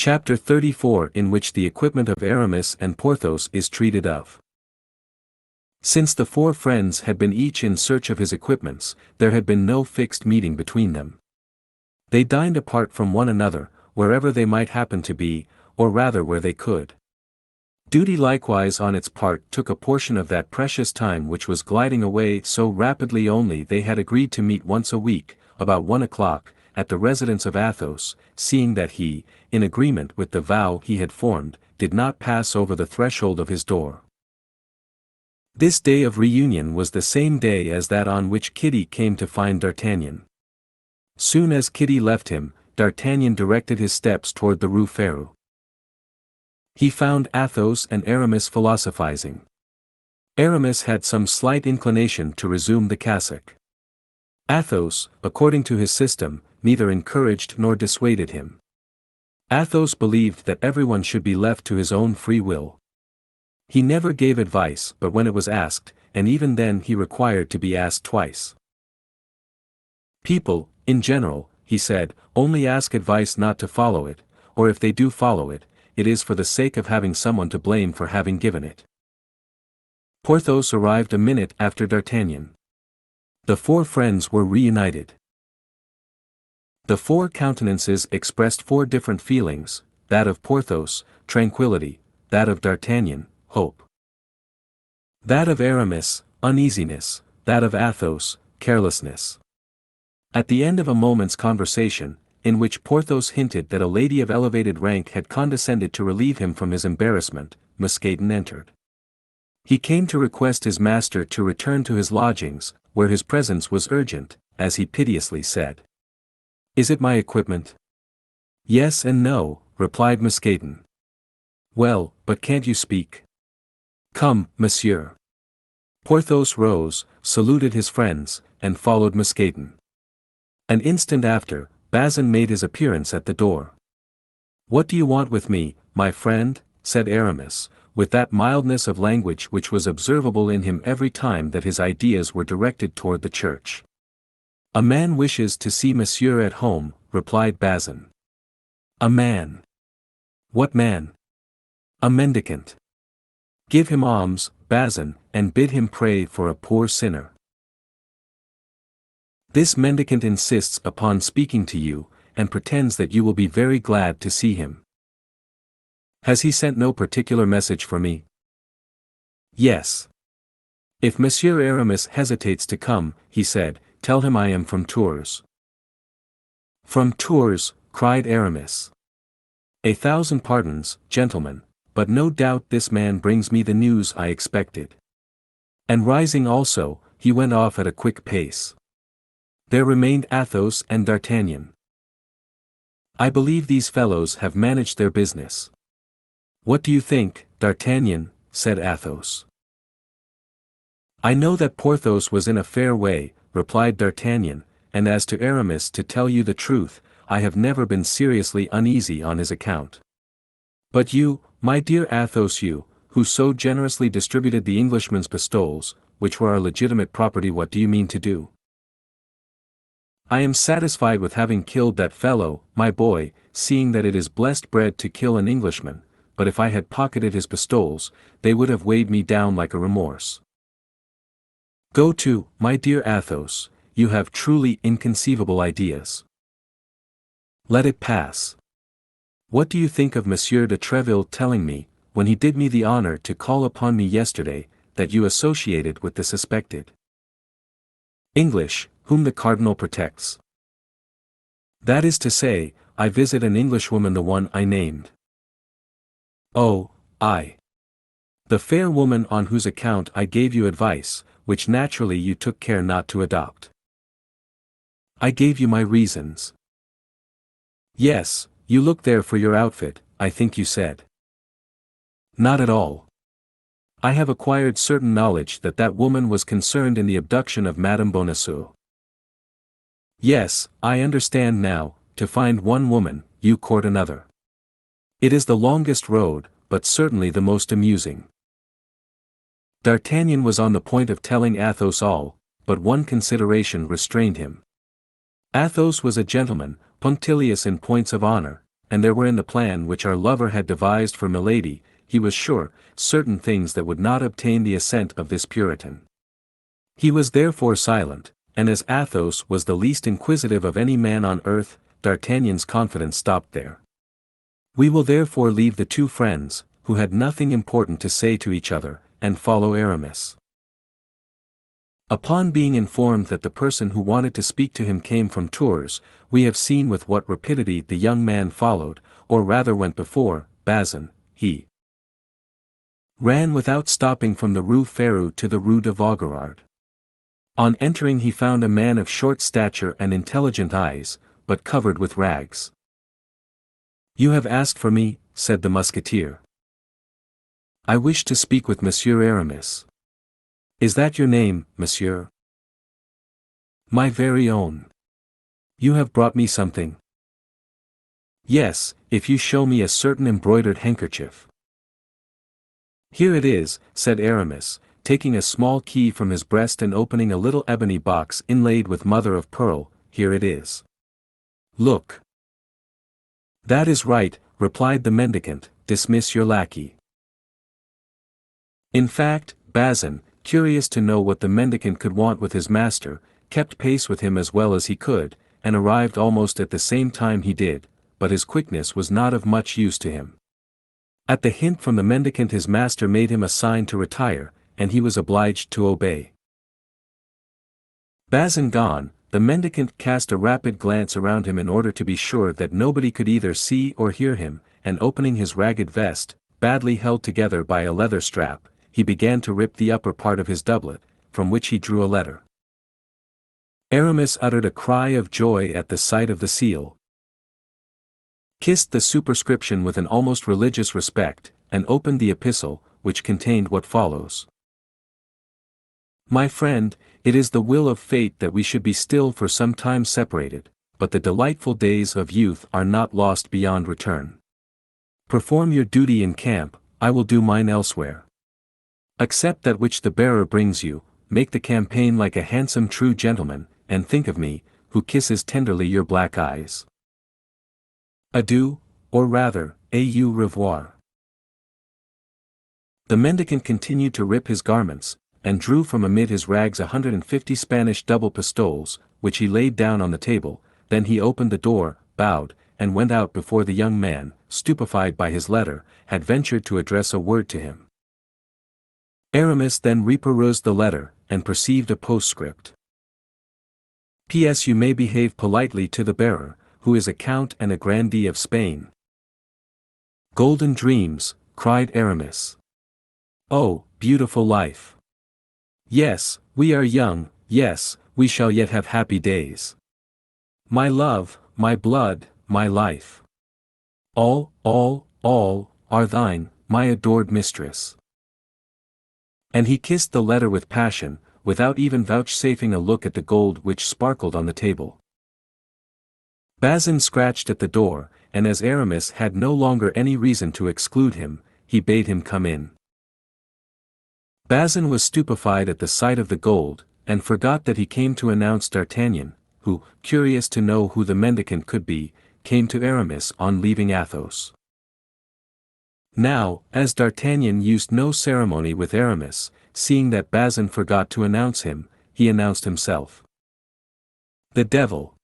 Chapter 34, in which the equipment of Aramis and Porthos is treated of. Since the four friends had been each in search of his equipments, there had been no fixed meeting between them. They dined apart from one another, wherever they might happen to be, or rather where they could. Duty likewise on its part took a portion of that precious time which was gliding away so rapidly. Only they had agreed to meet once a week, about 1 o'clock, at the residence of Athos, seeing that he, in agreement with the vow he had formed, did not pass over the threshold of his door. This day of reunion was the same day as that on which Kitty came to find D'Artagnan. Soon as Kitty left him, D'Artagnan directed his steps toward the Rue Férou. He found Athos and Aramis philosophizing. Aramis had some slight inclination to resume the cassock. Athos, according to his system, neither encouraged nor dissuaded him. Athos believed that everyone should be left to his own free will. He never gave advice but when it was asked, and even then he required to be asked twice. People, in general, he said, only ask advice not to follow it, or if they do follow it, it is for the sake of having someone to blame for having given it. Porthos arrived a minute after D'Artagnan. The four friends were reunited. The four countenances expressed four different feelings, that of Porthos, tranquillity; that of D'Artagnan, hope; that of Aramis, uneasiness; that of Athos, carelessness. At the end of a moment's conversation, in which Porthos hinted that a lady of elevated rank had condescended to relieve him from his embarrassment, Mousqueton entered. He came to request his master to return to his lodgings, where his presence was urgent, as he piteously said. "Is it my equipment?" "Yes and no," replied Mousqueton. "Well, but can't you speak?" "Come, monsieur." Porthos rose, saluted his friends, and followed Mousqueton. An instant after, Bazin made his appearance at the door. "What do you want with me, my friend?" said Aramis, with that mildness of language which was observable in him every time that his ideas were directed toward the church. "A man wishes to see monsieur at home," replied Bazin. "A man? What man?" "A mendicant. Give him alms, Bazin, and bid him pray for a poor sinner. This mendicant insists upon speaking to you, and pretends that you will be very glad to see him." "Has he sent no particular message for me?" "Yes. If Monsieur Aramis hesitates to come," he said, "tell him I am from Tours." "From Tours," cried Aramis. "A thousand pardons, gentlemen, but no doubt this man brings me the news I expected." And rising also, he went off at a quick pace. There remained Athos and D'Artagnan. "I believe these fellows have managed their business." "What do you think, D'Artagnan?" said Athos. "I know that Porthos was in a fair way," replied D'Artagnan, "and as to Aramis, to tell you the truth, I have never been seriously uneasy on his account. But you, my dear Athos, you, who so generously distributed the Englishman's pistoles, which were our legitimate property, what do you mean to do?" "I am satisfied with having killed that fellow, my boy, seeing that it is blessed bread to kill an Englishman, but if I had pocketed his pistoles, they would have weighed me down like a remorse." "Go to, my dear Athos, you have truly inconceivable ideas." "Let it pass. What do you think of Monsieur de Treville telling me, when he did me the honor to call upon me yesterday, that you associated with the suspected English, whom the cardinal protects? That is to say, I visit an Englishwoman, the one I named." "Oh, I. The fair woman on whose account I gave you advice, which naturally you took care not to adopt." "I gave you my reasons." "Yes, you look there for your outfit, I think you said." "Not at all. I have acquired certain knowledge that that woman was concerned in the abduction of Madame Bonacieux." "Yes, I understand now, to find one woman, you court another. It is the longest road, but certainly the most amusing." D'Artagnan was on the point of telling Athos all, but one consideration restrained him. Athos was a gentleman, punctilious in points of honor, and there were in the plan which our lover had devised for Milady, he was sure, certain things that would not obtain the assent of this Puritan. He was therefore silent, and as Athos was the least inquisitive of any man on earth, D'Artagnan's confidence stopped there. We will therefore leave the two friends, who had nothing important to say to each other, and follow Aramis. Upon being informed that the person who wanted to speak to him came from Tours, we have seen with what rapidity the young man followed, or rather went before, Bazin. He ran without stopping from the Rue Férou to the Rue de Vaugirard. On entering he found a man of short stature and intelligent eyes, but covered with rags. "You have asked for me," said the Musketeer. "I wish to speak with Monsieur Aramis." "Is that your name, monsieur?" "My very own." "You have brought me something?" "Yes, if you show me a certain embroidered handkerchief." "Here it is," said Aramis, taking a small key from his breast and opening a little ebony box inlaid with mother of pearl. "Here it is. Look." "That is right," replied the mendicant, "dismiss your lackey." In fact, Bazin, curious to know what the mendicant could want with his master, kept pace with him as well as he could, and arrived almost at the same time he did, but his quickness was not of much use to him. At the hint from the mendicant his master made him a sign to retire, and he was obliged to obey. Bazin gone, the mendicant cast a rapid glance around him in order to be sure that nobody could either see or hear him, and opening his ragged vest, badly held together by a leather strap, he began to rip the upper part of his doublet, from which he drew a letter. Aramis uttered a cry of joy at the sight of the seal, kissed the superscription with an almost religious respect, and opened the epistle, which contained what follows. "My friend, it is the will of fate that we should be still for some time separated, but the delightful days of youth are not lost beyond return. Perform your duty in camp, I will do mine elsewhere. Accept that which the bearer brings you, make the campaign like a handsome true gentleman, and think of me, who kisses tenderly your black eyes. Adieu, or rather, au revoir." The mendicant continued to rip his garments, and drew from amid his rags 150 Spanish double pistoles, which he laid down on the table. Then he opened the door, bowed, and went out before the young man, stupefied by his letter, had ventured to address a word to him. Aramis then reperused the letter, and perceived a postscript. "P.S. You may behave politely to the bearer, who is a count and a grandee of Spain." "Golden dreams," cried Aramis. "Oh, beautiful life! Yes, we are young, yes, we shall yet have happy days. My love, my blood, my life. All, are thine, my adored mistress." And he kissed the letter with passion, without even vouchsafing a look at the gold which sparkled on the table. Bazin scratched at the door, and as Aramis had no longer any reason to exclude him, he bade him come in. Bazin was stupefied at the sight of the gold, and forgot that he came to announce D'Artagnan, who, curious to know who the mendicant could be, came to Aramis on leaving Athos. Now, as D'Artagnan used no ceremony with Aramis, seeing that Bazin forgot to announce him, he announced himself. "The devil!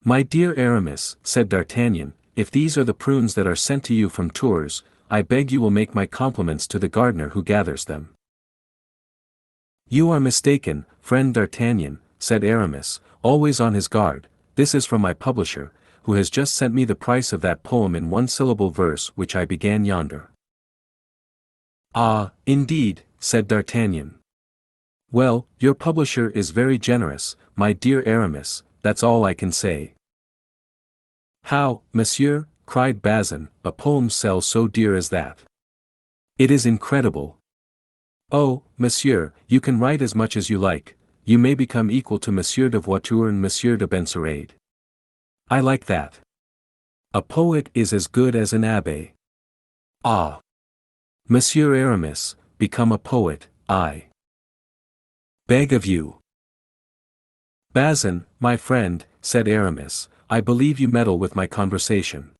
My dear Aramis," said D'Artagnan, "if these are the prunes that are sent to you from Tours, I beg you will make my compliments to the gardener who gathers them." "You are mistaken, friend D'Artagnan," said Aramis, always on his guard, "this is from my publisher, who has just sent me the price of that poem in one-syllable verse which I began yonder." "Ah, indeed," said D'Artagnan. "Well, your publisher is very generous, my dear Aramis, that's all I can say." "How, monsieur," cried Bazin, "a poem sells so dear as that? It is incredible." "Oh, monsieur, you can write as much as you like, you may become equal to Monsieur de Voiture and Monsieur de Benserade. I like that. A poet is as good as an abbé. Ah! Monsieur Aramis, become a poet, I beg of you." "Bazin, my friend," said Aramis, "I believe you meddle with my conversation.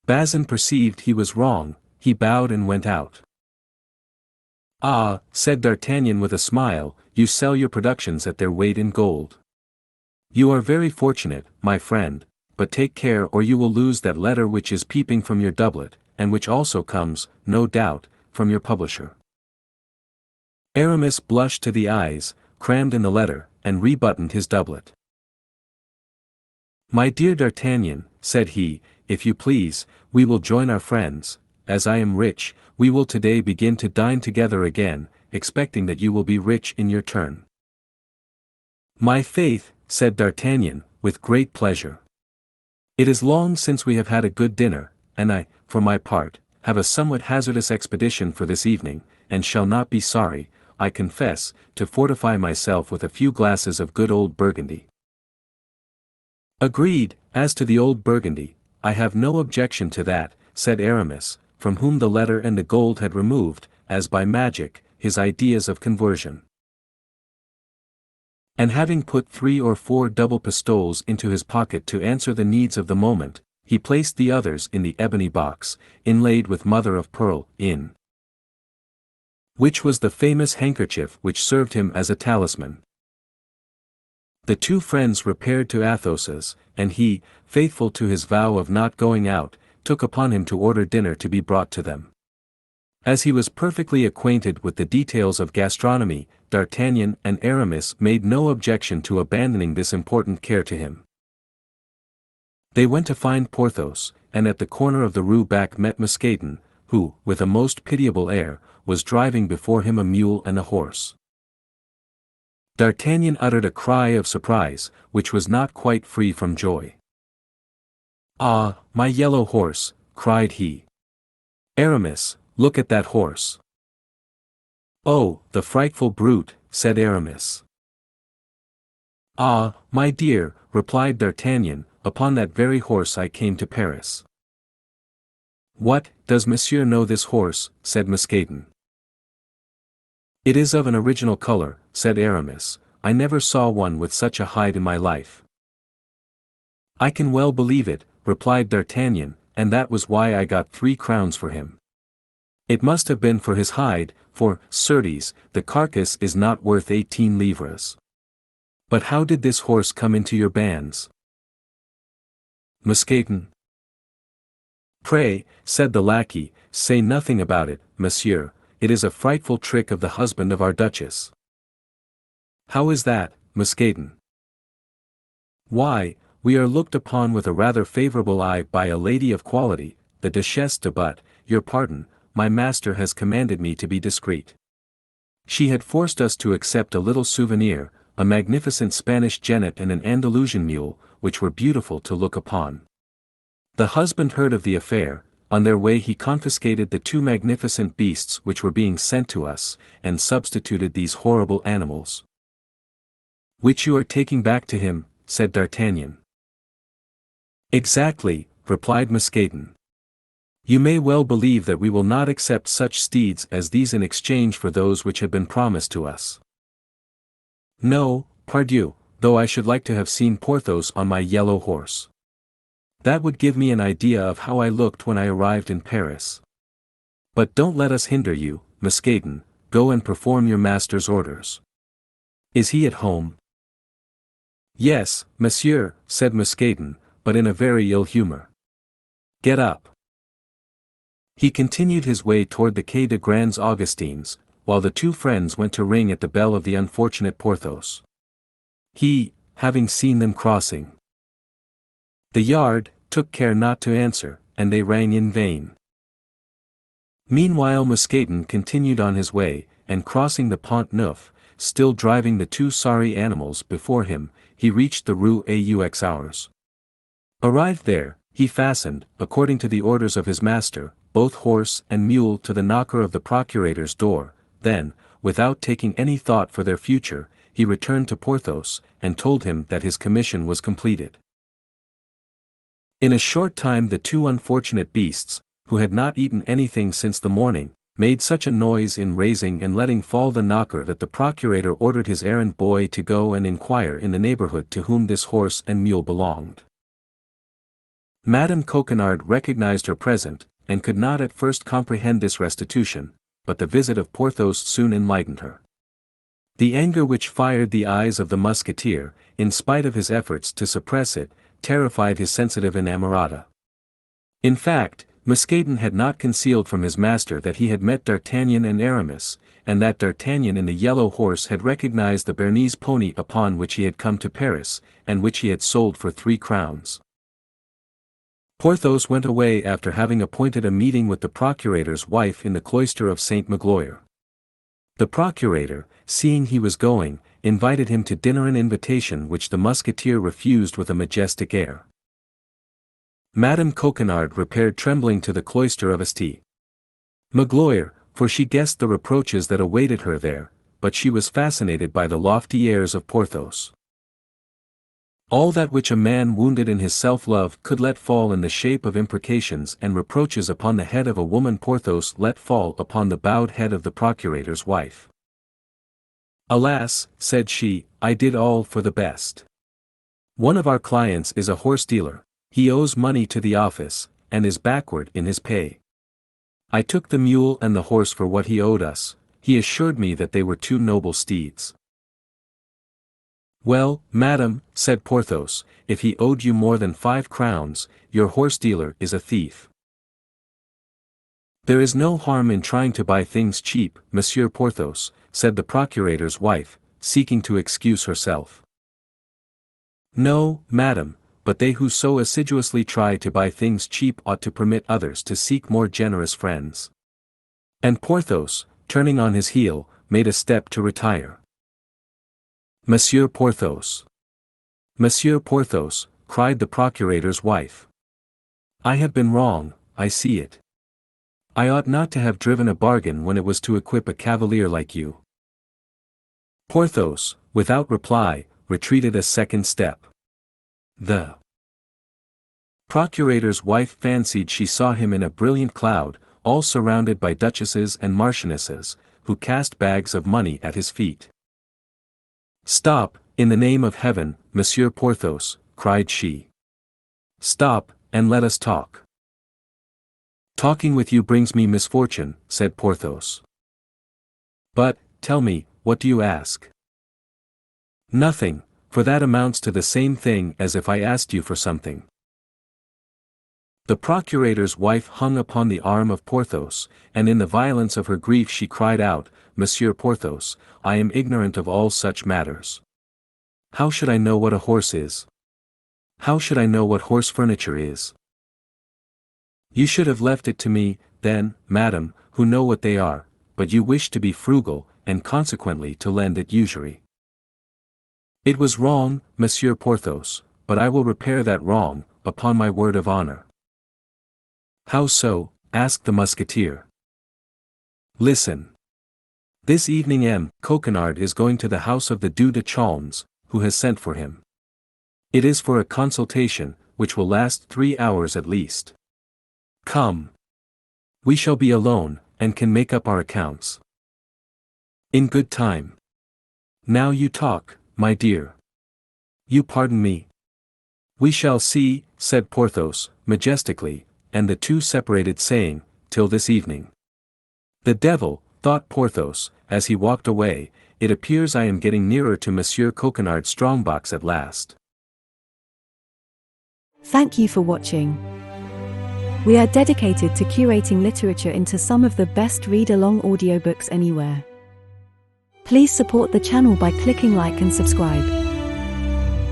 Bazin perceived he was wrong, he bowed and went out. "Ah," said D'Artagnan with a smile, "you sell your productions at their weight in gold. You are very fortunate, my friend, but take care or you will lose that letter which is peeping from your doublet, and which also comes, no doubt, from your publisher." Aramis blushed to the eyes, crammed in the letter, and rebuttoned his doublet. "My dear D'Artagnan," said he, "if you please, we will join our friends. As I am rich, we will today begin to dine together again, expecting that you will be rich in your turn." "My faith," said D'Artagnan, with great pleasure. "It is long since we have had a good dinner, and I, for my part, have a somewhat hazardous expedition for this evening, and shall not be sorry, I confess, to fortify myself with a few glasses of good old Burgundy." "Agreed, as to the old Burgundy, I have no objection to that," said Aramis, from whom the letter and the gold had removed, as by magic, his ideas of conversion. And having put 3 or 4 double pistoles into his pocket to answer the needs of the moment, he placed the others in the ebony box, inlaid with mother of pearl, in which was the famous handkerchief which served him as a talisman. The two friends repaired to Athos's, and he, faithful to his vow of not going out, took upon him to order dinner to be brought to them. As he was perfectly acquainted with the details of gastronomy, D'Artagnan and Aramis made no objection to abandoning this important care to him. They went to find Porthos, and at the corner of the Rue Bac met Mousqueton, who, with a most pitiable air, was driving before him a mule and a horse. D'Artagnan uttered a cry of surprise, which was not quite free from joy. "Ah, my yellow horse," cried he. "Aramis, look at that horse." "Oh, the frightful brute," said Aramis. "Ah, my dear," replied D'Artagnan, "upon that very horse I came to Paris." "What, does monsieur know this horse?" said Mousqueton. "It is of an original color," said Aramis, "I never saw one with such a hide in my life." "I can well believe it," replied D'Artagnan, "and that was why I got 3 crowns for him. It must have been for his hide, for, certes, the carcass is not worth 18 livres. But how did this horse come into your bands?" "Mousqueton." "Pray," said the lackey, "say nothing about it, monsieur, it is a frightful trick of the husband of our duchess." "How is that, Mousqueton?" "Why, we are looked upon with a rather favorable eye by a lady of quality, the Duchesse de but, your pardon, my master has commanded me to be discreet. She had forced us to accept a little souvenir, a magnificent Spanish jennet and an Andalusian mule, which were beautiful to look upon. The husband heard of the affair. On their way he confiscated the 2 magnificent beasts which were being sent to us, and substituted these horrible animals." "Which you are taking back to him," said D'Artagnan. "Exactly," replied Mousqueton. "You may well believe that we will not accept such steeds as these in exchange for those which had been promised to us. No, pardieu, though I should like to have seen Porthos on my yellow horse. That would give me an idea of how I looked when I arrived in Paris. But don't let us hinder you, Mousqueton, go and perform your master's orders. Is he at home?" "Yes, monsieur," said Mousqueton, "but in a very ill humor. Get up." He continued his way toward the Quai des Grands Augustins, while the two friends went to ring at the bell of the unfortunate Porthos. He, having seen them crossing the yard, took care not to answer, and they rang in vain. Meanwhile Mousqueton continued on his way, and crossing the Pont Neuf, still driving the 2 sorry animals before him, he reached the Rue aux. Arrived there, he fastened, according to the orders of his master, both horse and mule to the knocker of the procurator's door. Then, without taking any thought for their future, he returned to Porthos, and told him that his commission was completed. In a short time the 2 unfortunate beasts, who had not eaten anything since the morning, made such a noise in raising and letting fall the knocker that the procurator ordered his errand boy to go and inquire in the neighborhood to whom this horse and mule belonged. Madame Coquenard recognized her present, and could not at first comprehend this restitution, but the visit of Porthos soon enlightened her. The anger which fired the eyes of the Musketeer, in spite of his efforts to suppress it, terrified his sensitive inamorata. In fact, Mousqueton had not concealed from his master that he had met D'Artagnan and Aramis, and that D'Artagnan in the yellow horse had recognized the Bernese pony upon which he had come to Paris, and which he had sold for 3 crowns. Porthos went away after having appointed a meeting with the procurator's wife in the cloister of Saint Magloire. The procurator, seeing he was going, invited him to dinner, an invitation which the Musketeer refused with a majestic air. Madame Coquenard repaired trembling to the cloister of St. Magloire, for she guessed the reproaches that awaited her there, but she was fascinated by the lofty airs of Porthos. All that which a man wounded in his self-love could let fall in the shape of imprecations and reproaches upon the head of a woman Porthos let fall upon the bowed head of the procurator's wife. "Alas," said she, "I did all for the best. One of our clients is a horse-dealer, he owes money to the office, and is backward in his pay. I took the mule and the horse for what he owed us, he assured me that they were 2 noble steeds." "Well, madam," said Porthos, "if he owed you more than 5 crowns, your horse-dealer is a thief." "There is no harm in trying to buy things cheap, Monsieur Porthos," said the procurator's wife, seeking to excuse herself. "No, madam, but they who so assiduously try to buy things cheap ought to permit others to seek more generous friends." And Porthos, turning on his heel, made a step to retire. "Monsieur Porthos! Monsieur Porthos!" cried the procurator's wife. "I have been wrong, I see it. I ought not to have driven a bargain when it was to equip a cavalier like you." Porthos, without reply, retreated a second step. The procurator's wife fancied she saw him in a brilliant cloud, all surrounded by duchesses and marchionesses, who cast bags of money at his feet. "Stop, in the name of heaven, Monsieur Porthos," cried she. "Stop, and let us talk." "Talking with you brings me misfortune," said Porthos. "But, tell me, what do you ask?" "Nothing, for that amounts to the same thing as if I asked you for something." The procurator's wife hung upon the arm of Porthos, and in the violence of her grief she cried out, "Monsieur Porthos, I am ignorant of all such matters. How should I know what a horse is? How should I know what horse furniture is? You should have left it to me, then, madam, who know what they are, but you wish to be frugal, and consequently to lend at usury. It was wrong, Monsieur Porthos, but I will repair that wrong, upon my word of honor." "How so?" asked the Musketeer. "Listen. This evening M. Coquenard is going to the house of the Duc de Chaulnes, who has sent for him. It is for a consultation, which will last 3 hours at least. Come. We shall be alone, and can make up our accounts in good time. Now you talk, my dear. You pardon me." "We shall see," said Porthos, majestically, and the two separated saying, "Till this evening." "The devil," thought Porthos, as he walked away, "it appears I am getting nearer to Monsieur Coquenard's strongbox at last." Thank you for watching. We are dedicated to curating literature into some of the best read-along audiobooks anywhere. Please support the channel by clicking like and subscribe.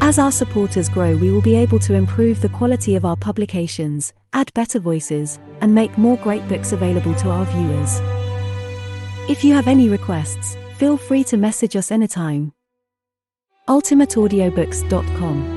As our supporters grow, we will be able to improve the quality of our publications, add better voices, and make more great books available to our viewers. If you have any requests, feel free to message us anytime. ultimateaudiobooks.com